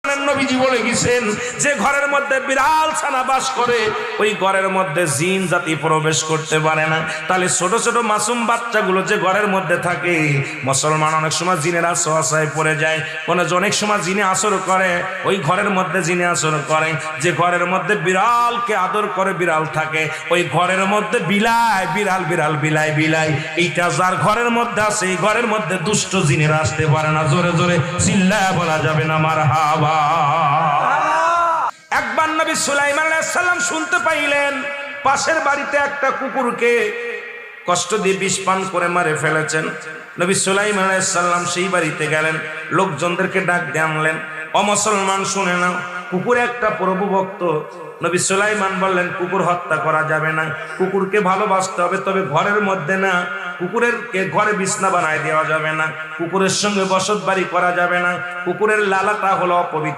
নবীজি বলে গেছেন যে ঘরের মধ্যে বিড়াল ছানা বাস করে ওই ঘরের মধ্যে জিন জাতি প্রবেশ করতে পারে না। তাহলে ছোট ছোট মাসুম বাচ্চাগুলো যে ঘরের মধ্যে থাকে, মুসলমান অনেক সময় জিনের আশ্রয় পড়ে যায়, অনেক সময় জিনে আসর করে, ওই ঘরের মধ্যে জিনে আসর করে। যে ঘরের মধ্যে বিড়ালকে আদর করে বিড়াল থাকে, ওই ঘরের মধ্যে বিলাই বিড়াল বিড়াল বিলাই বিলাই, এইটা যার ঘরের মধ্যে আছে এই ঘরের মধ্যে দুষ্ট জিনেরা আসতে পারে না। জোরে জোরে চিল্লায়া বলা যাবে না মারহাবা। একবার নবী সুলাইমান আলাইহিস সালাম শুনতে পাইলেন পাশের বাড়িতে একটা কুকুরকে কষ্ট দিয়ে বিষ পান করে মারে ফেলেছেন। নবী সুলাইমান আলাইহিস সালাম সেই বাড়িতে গেলেন, লোকজনদেরকে ডাক দিয়ে আনলেন। ও মুসলমান শুনে নাও, কুকুর একটা প্রভু ভক্ত। নবী সুলাইমান বললেন কুকুর হত্যা করা যাবে না, কুকুরকে ভালোবাসতে হবে, তবে ঘরের মধ্যে না। কুকুরের ঘরে বিছনা বানায় দেওয়া যাবে না, কুকুরের সঙ্গে বসত বাড়ি করা যাবে না, কুকুরের লালাটা হলো অপবিত্র।